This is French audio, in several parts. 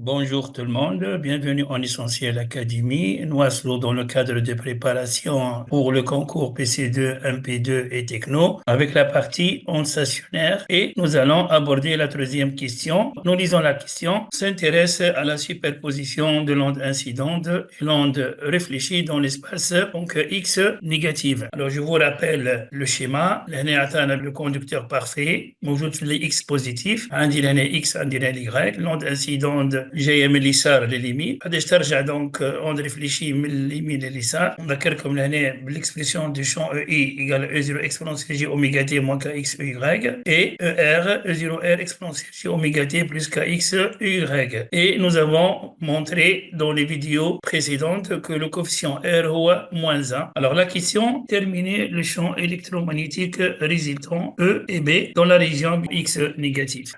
Bonjour tout le monde, bienvenue en Essentiel Académie. Nous sommes dans le cadre de préparation pour le concours PC2, MP2 et Techno avec la partie ondes stationnaires et nous allons aborder la troisième question. Nous lisons la question, s'intéresse à la superposition de l'onde incidente et l'onde réfléchie dans l'espace donc X négative. Alors je vous rappelle le schéma, le conducteur parfait, موجود في les X positif, عندي لهنا X عندي لهنا Y, l'onde incidente جايه من اليسار لليمين قداش ترجع دونك اون ريفليشي من اليمين لليسار نذكركم لهنا بالاكسبريسيون دو شون او اي ايغال او 0 اكسبونسيال جي اوميغا تي موان كا اكس او واي et ER, 0R exponentielle j oméga t plus kx y. Et nous avons montré dans les vidéos précédentes que le coefficient R est moins 1. Alors la question, terminer le champ électromagnétique résultant E et B dans la région X négative.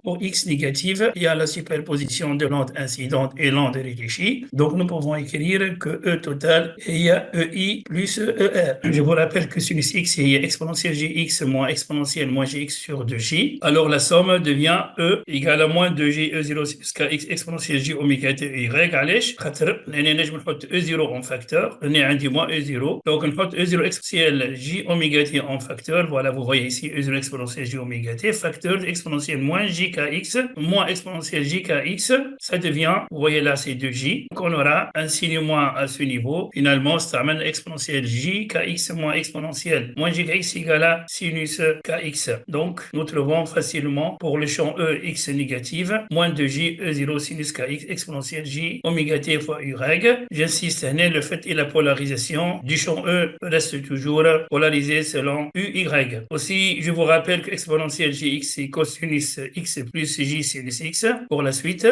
Pour X négative, il y a la superposition de l'onde incidente et l'onde réfléchie. Donc nous pouvons écrire que E total il y a EI plus ER. Je vous rappelle que sinus X est exponentielle Gx moins exponentielle moins Gx sur 2J. Alors la somme devient E égale à moins 2J E0 sinus Kx exponentielle J oméga t Y. علاش؟ خاطر لأننا نجم نحط E0 en facteur. لأن عندي moins E0. Donc نحط E0 exponentielle J oméga t en facteur. Voilà, vous voyez ici E0 exponentielle J oméga t facteur exponentielle moins JKX moins exponentielle JKX. Ça devient, vous voyez là, c'est 2J. Donc on aura un signe moins à ce niveau. Finalement, ça amène exponentielle JKX moins exponentielle moins JKX égale à sinus KX. Donc, nous trouvons facilement pour le champ E X négative, moins 2J E0 sinus KX exponentielle J oméga T fois Y. J'insiste, le fait et la polarisation du champ E reste toujours polarisé selon UY. Aussi, je vous rappelle que exponentielle JX c'est cosinus X plus J sinus X. Pour la suite,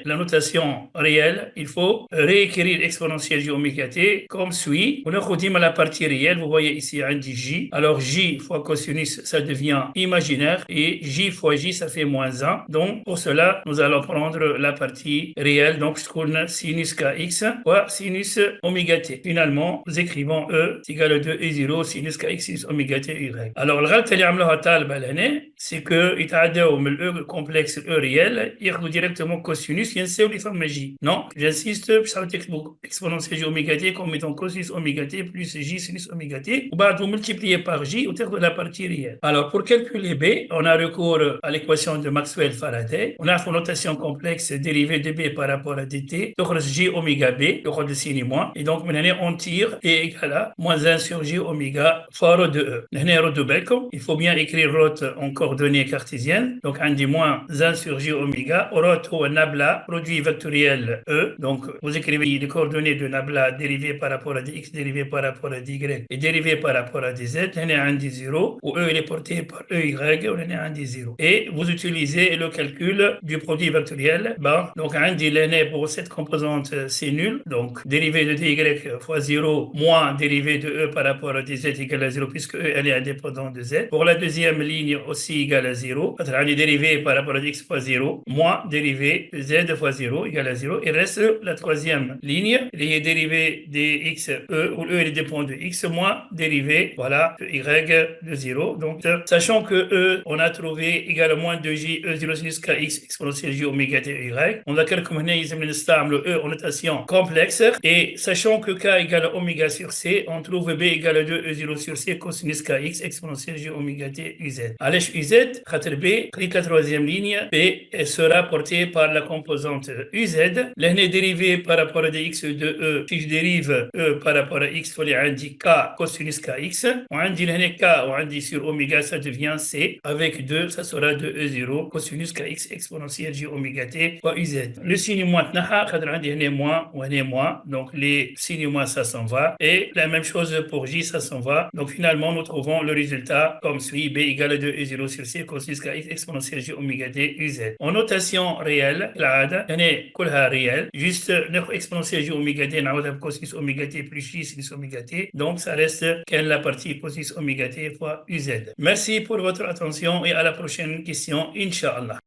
la notation réelle, il faut réécrire exponentielle J oméga T comme suit. On a la partie réelle, vous voyez ici un J. Alors J fois cosinus, ça devient imaginaire et J fois J, ça fait moins 1. Donc pour cela, nous allons prendre la partie réelle, donc sinus Kx fois sinus oméga T. Finalement, nous écrivons E égale à 2 E0 sinus Kx sinus oméga T Y. Alors le غلطة اللي عملوها طالبة لهنا c'est que يتعداو من E complexe E réel ياخذوا directement cosinus ينساو اللي فما J. Non, j'insiste باش تعاود تكتبوا exponentielle J oméga T comme étant cosinus oméga T plus J sinus oméga T وبعد vous multipliez par J وتاخذوا la partie réelle. Alors pour calculer B, on a recours à l'équation de Maxwell-Faraday. On a une notation complexe dérivée de B par rapport à dt. Donc J oméga B, le de signe moins. Et donc maintenant on tire et égale à moins 1 sur J oméga fois ρ de E. Il faut bien écrire ρ en coordonnées cartésiennes. Donc on dit moins 1 sur J oméga. ρ هو nabla, produit vectoriel E. Donc vous écrivez les coordonnées de nabla dérivées par rapport à dx, dérivées par rapport à dy et dérivées par rapport à dz. On a un D0 où E il est porté par EY, on a un D0. Et vous utilisez le calcul du produit vectoriel. Bon, donc un D pour cette composante c'est nul. Donc dérivée de dy fois 0 moins dérivée de E par rapport à dz égale à 0 puisque E elle est indépendante de z. Pour la deuxième ligne aussi égale à 0. On a dérivée par rapport à x fois 0 moins dérivée de z fois 0 égale à 0. Il reste la troisième ligne, les dérivée de x E où E elle dépend de x moins dérivée, voilà, de y de 0. Donc, sachant que E, on a trouvé égal à moins 2j E0 sinus kx exponentielle j oméga t y. On a quelques le E en notation complexe. Et sachant que k égale à oméga sur c, on trouve B égale à 2 E0 sur c cosinus kx exponentielle j oméga t uz. Allèche uz, khater B, la troisième ligne, B sera portée par la composante uz. L'année dérivée par rapport à dx de E, si je dérive E par rapport à x, il faut aller k cosinus kx. On dit l'année k, on dit sur oméga, ça devient c. Avec 2, ça sera 2 E0 cosinus kx exponentielle j oméga t fois uz. Le signe moins, moins, donc les signes moins, ça s'en va. Et la même chose pour j, ça s'en va. Donc finalement, nous trouvons le résultat comme suit, b égale à 2 E0 sur c cosinus kx exponentielle j oméga t uz. En notation réelle, كلها réelle, juste exponentielle j oméga t نعوضها بcosinus oméga t plus j sinus oméga t. Donc ça reste quelle la partie cosinus oméga t fois uz. Merci pour votre attention et à la prochaine question, Inch'Allah.